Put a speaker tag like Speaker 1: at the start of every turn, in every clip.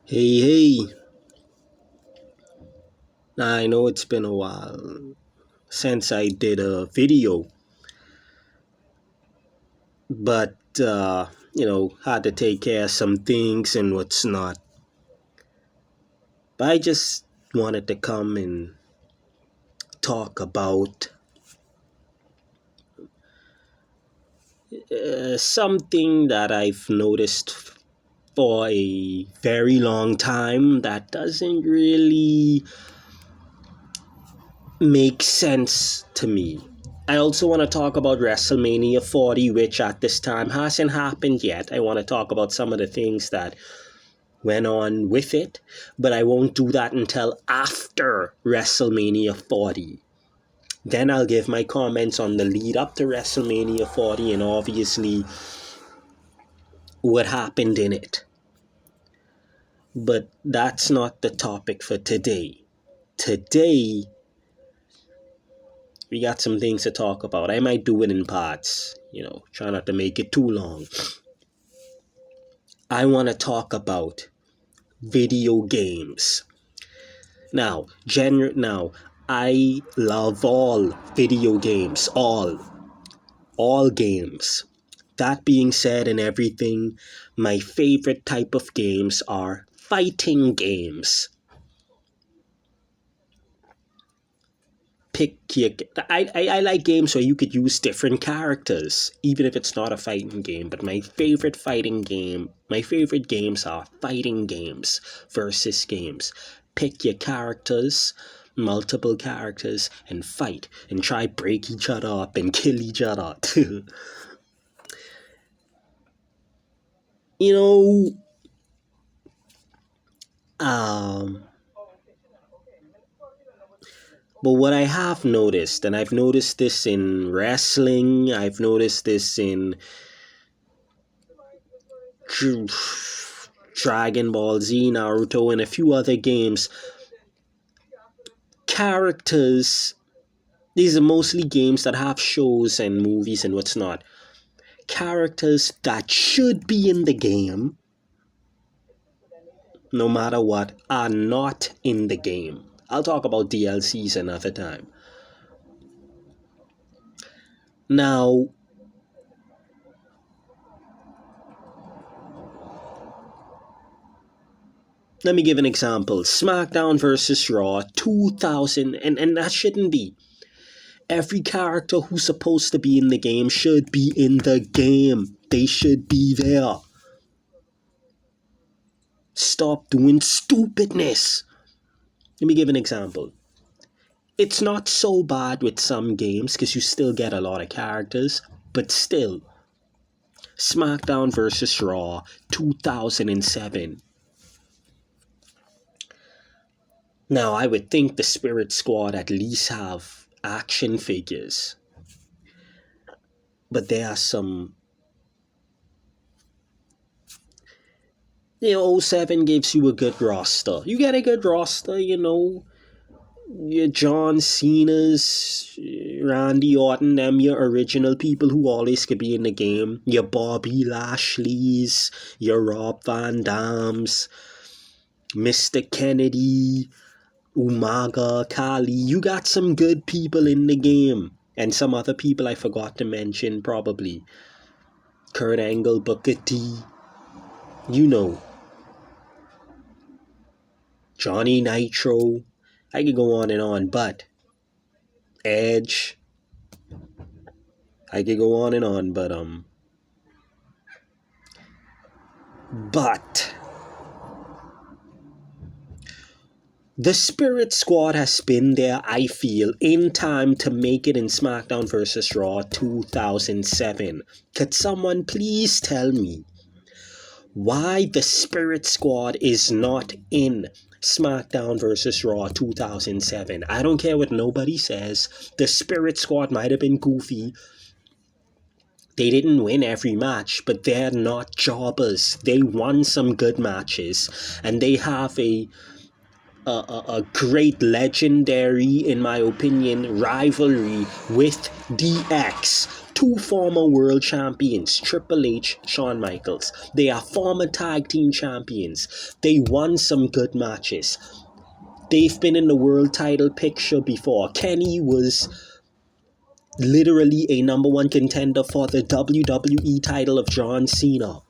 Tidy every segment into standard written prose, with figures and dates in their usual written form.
Speaker 1: Hey, hey, I know it's been a while since I did a video, but, had to take care of some things and what's not. But I just wanted to come and talk about something that I've noticed for a very long time that doesn't really make sense to me. I also want to talk about WrestleMania 40, which at this time hasn't happened yet. I want to talk about some of the things that went on with it, but I won't do that until after WrestleMania 40. Then I'll give my comments on the lead up to WrestleMania 40 and obviously what happened in it. But that's not the topic for today. Today, we got some things to talk about. I might do it in parts, try not to make it too long. I want to talk about video games. Now, I love all video games, all games. That being said and everything, my favorite type of games are fighting games. I like games where you could use different characters, even if it's not a fighting game. But my favorite games are fighting games versus games. Pick your characters, multiple characters, and fight and try break each other up and kill each other. you know, um, but what I have noticed, and I've noticed this in wrestling, I've noticed this in Dragon Ball Z, Naruto, and a few other games. Characters, these are mostly games that have shows and movies and what's not. Characters that should be in the game, no matter what, are not in the game. I'll talk about DLCs another time. Now, let me give an example. SmackDown versus Raw 2000, and that shouldn't be. Every character who's supposed to be in the game should be in the game. They should be there. Stop doing stupidness. Let me give an example. It's not so bad with some games because you still get a lot of characters, but still. SmackDown vs. Raw 2007. Now, I would think the Spirit Squad at least have action figures. But there are some. 07 gives you a good roster. You get a good roster, your John Cena's, Randy Orton, them your original people who always could be in the game. Your Bobby Lashley's, your Rob Van Dam's, Mr. Kennedy, Umaga, Kali. You got some good people in the game. And some other people I forgot to mention probably. Kurt Angle, Booker T. Johnny Nitro. I could go on, but Edge. I could go on, but the Spirit Squad has been there, I feel, in time to make it in SmackDown vs. Raw 2007. Could someone please tell me why the Spirit Squad is not in SmackDown vs. Raw 2007? I don't care what nobody says. The Spirit Squad might have been goofy. They didn't win every match, but they're not jobbers. They won some good matches, and they have a great legendary, in my opinion, rivalry with DX. Two former world champions, Triple H, Shawn Michaels. They are former tag team champions. They won some good matches. They've been in the world title picture before. Kenny was literally a number one contender for the WWE title of John Cena.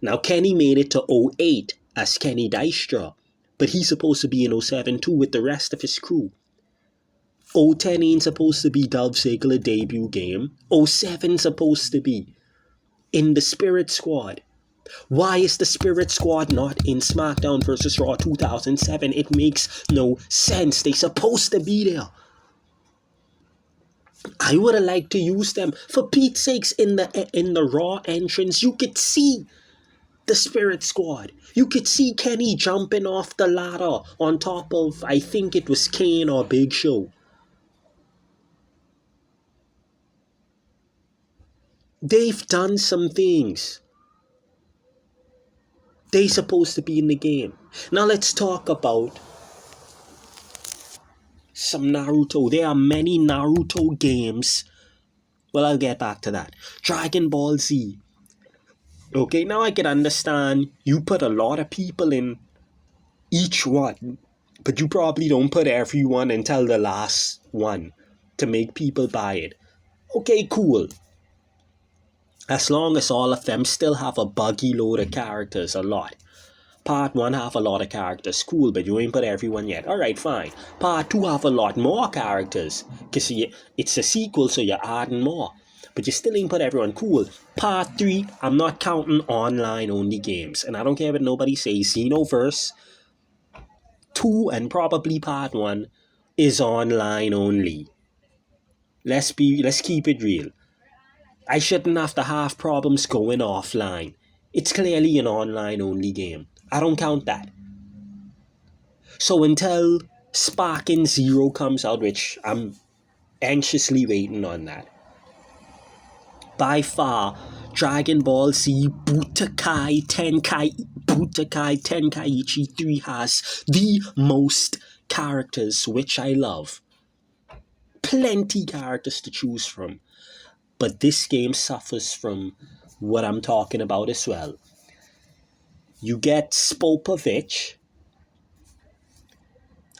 Speaker 1: Now, Kenny made it to 08 as Kenny Dystra, but he's supposed to be in 07 too with the rest of his crew. 010 ain't supposed to be Dolph Ziggler debut game. 07 supposed to be in the Spirit Squad. Why is the Spirit Squad not in SmackDown vs. Raw 2007? It makes no sense. They supposed to be there. I would have liked to use them. For Pete's sakes, in the Raw entrance, you could see the Spirit Squad. You could see Kenny jumping off the ladder on top of, I think it was Kane or Big Show. They've done some things. They supposed to be in the game. Now let's talk about some Naruto. There are many Naruto games. Well, I'll get back to that. Dragon Ball Z. Okay, now I can understand you put a lot of people in each one, but you probably don't put everyone until the last one to make people buy it. Okay, cool. As long as all of them still have a buggy load of characters, a lot. Part 1 have a lot of characters, cool, but you ain't put everyone yet. Alright, fine. Part 2 have a lot more characters, because it's a sequel, so you're adding more. But you still ain't put everyone, cool. Part 3, I'm not counting online-only games. And I don't care what nobody says, Xenoverse 2 and probably Part 1 is online only. Let's keep it real. I shouldn't have to have problems going offline. It's clearly an online-only game. I don't count that. So until Sparking Zero comes out, which I'm anxiously waiting on that, by far, Dragon Ball Z Budokai Tenkaichi 3 has the most characters, which I love. Plenty characters to choose from. But this game suffers from what I'm talking about as well. You get Spopovich.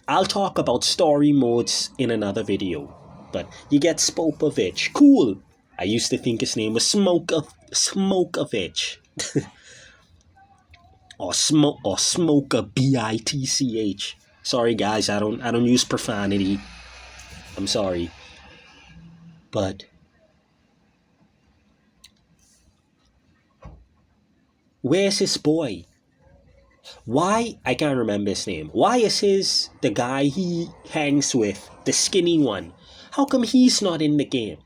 Speaker 1: I'll talk about story modes in another video. But you get Spopovich. Cool. I used to think his name was Smokovich. or Smoker Bitch. Sorry guys, I don't use profanity. I'm sorry. But where's his boy? Why? I can't remember his name. Why is the guy he hangs with, the skinny one? How come he's not in the game?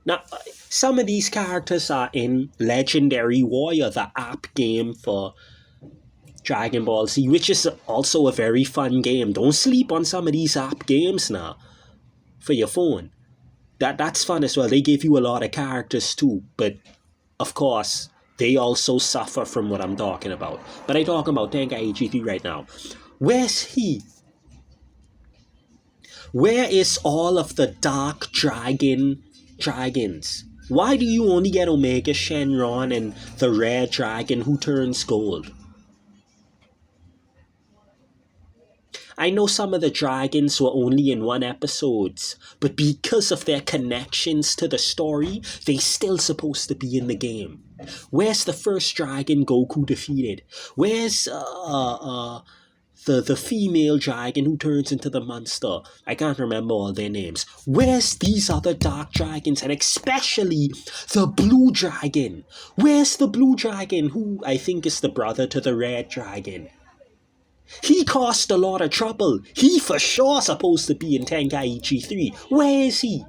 Speaker 1: Now, some of these characters are in Legendary Warrior, the app game for Dragon Ball Z, which is also a very fun game. Don't sleep on some of these app games now for your phone. That's fun as well. They give you a lot of characters too, but of course, they also suffer from what I'm talking about. But I'm talking about Tenkaichi 3 right now. Where's he? Where is all of the Dark Dragons? Why do you only get Omega Shenron and the Rare Dragon who turns gold? I know some of the dragons were only in one episode, but because of their connections to the story, they still supposed to be in the game. Where's the first dragon Goku defeated? Where's the female dragon who turns into the monster? I can't remember all their names. Where's these other dark dragons, and especially the blue dragon? Where's the blue dragon who I think is the brother to the red dragon? He caused a lot of trouble. He for sure supposed to be in Tenkaichi 3. Where is he?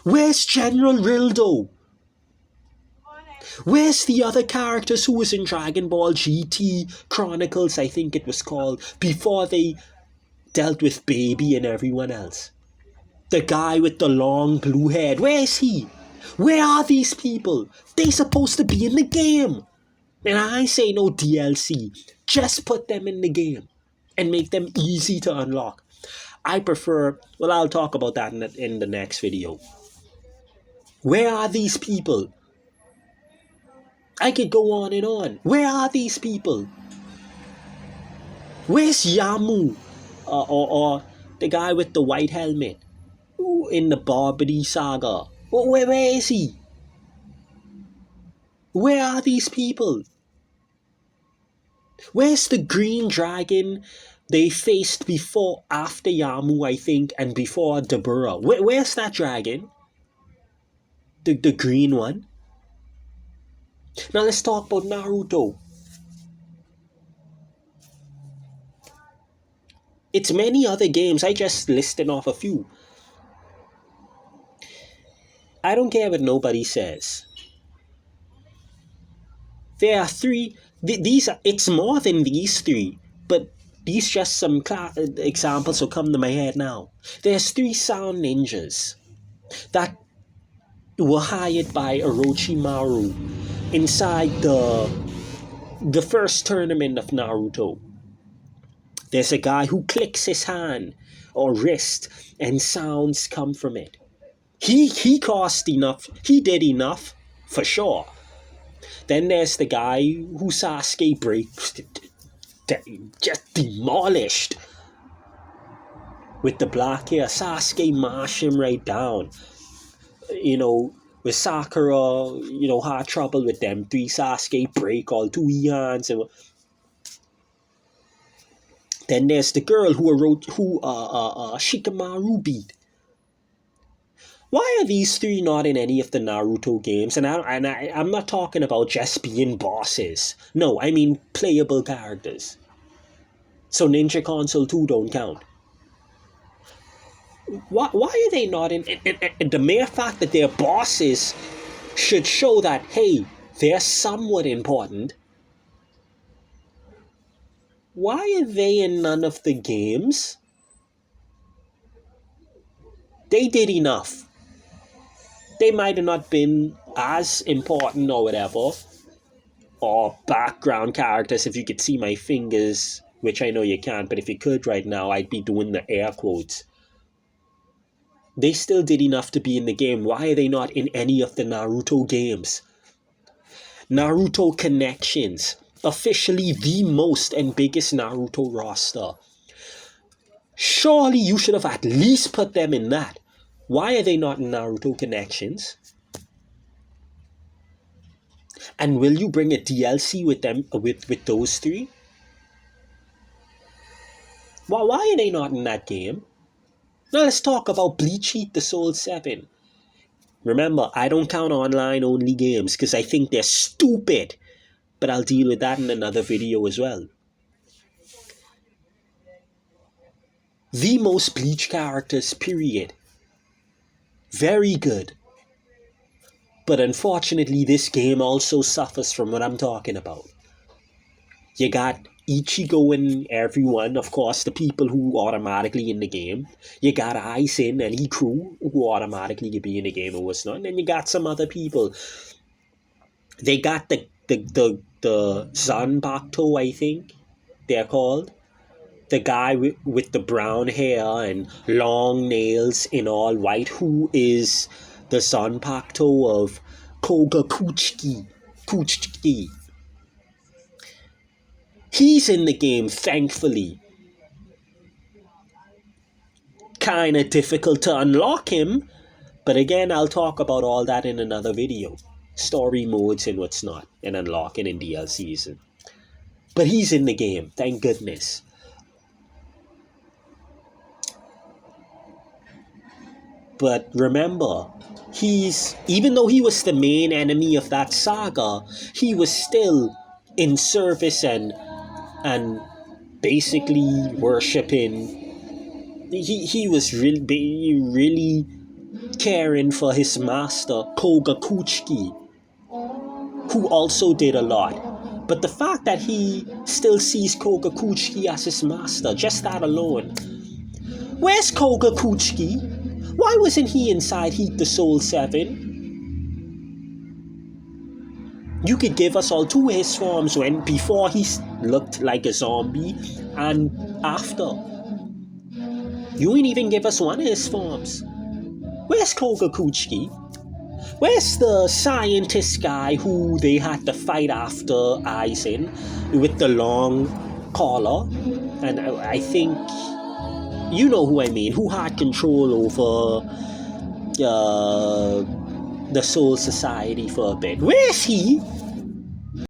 Speaker 1: Where's General Rildo? Where's the other characters who was in Dragon Ball GT Chronicles, I think it was called, before they dealt with Baby and everyone else? The guy with the long blue head, where is he? Where are these people? They supposed to be in the game. And I say no DLC. Just put them in the game and make them easy to unlock. I prefer, well, I'll talk about that in the next video. Where are these people? I could go on and on. Where are these people? Where's Yamu? Or the guy with the white helmet in the Barbary saga? Where is he? Where are these people? Where's the green dragon they faced before, after Yamu, I think, and before Dabura? Where's that dragon? The green one? Now let's talk about Naruto. It's many other games. I just listed off a few. I don't care what nobody says. There are three. These are. It's more than these three, but these just some examples will come to my head now. There's 3 sound ninjas that were hired by Orochimaru inside the first tournament of Naruto. There's a guy who clicks his hand or wrist and sounds come from it. He cost enough. He did enough, for sure. Then there's the guy who Sasuke breaks, just demolished. With the black hair, Sasuke mash him right down. You know, with Sakura, you know, had trouble with them 3, Sasuke break all 2 hands. And then there's the girl who Shikamaru beat. Why are these 3 not in any of the Naruto games? And I'm not talking about just being bosses. No, I mean playable characters. So Ninja Console 2 don't count. Why are they not in? And the mere fact that they're bosses should show that, hey, they're somewhat important. Why are they in none of the games? They did enough. They might have not been as important or whatever, or background characters. If you could see my fingers, which I know you can't, but if you could right now, I'd be doing the air quotes. They still did enough to be in the game. Why are they not in any of the Naruto games? Naruto Connections, officially the most and biggest Naruto roster. Surely you should have at least put them in that. Why are they not in Naruto Connections? And will you bring a DLC with them, with those 3? Why are they not in that game? Now let's talk about Bleach Heat the Soul 7. Remember, I don't count online-only games because I think they're stupid. But I'll deal with that in another video as well. The most Bleach characters, period. Very good. But unfortunately, this game also suffers from what I'm talking about. You got Ichigo and everyone, of course, the people who automatically in the game. You got Aizen and Ikuru, who automatically could be in the game or what's not. And then you got some other people. They got the Zanbakuto, I think they're called. The guy with the brown hair and long nails in all white, who is the Zanbakuto of Koga Kuchiki. He's in the game, thankfully. Kinda difficult to unlock him, but again, I'll talk about all that in another video. Story modes and what's not, and unlocking in DLCs. But he's in the game, thank goodness. But remember, even though he was the main enemy of that saga, he was still in service and basically worshipping. He was really caring for his master, Koga Kuchiki, who also did a lot. But the fact that he still sees Koga Kuchiki as his master, just that alone. Where's Koga Kuchiki? Why wasn't he inside Heat the Soul 7? You could give us all 2 his forms when before he looked like a zombie and after. You ain't even give us one of his forms. Where's Kogakuchi? Where's the scientist guy who they had to fight after Aizen with the long collar? And I think you know who I mean, who had control over the Soul Society for a bit. Where's he?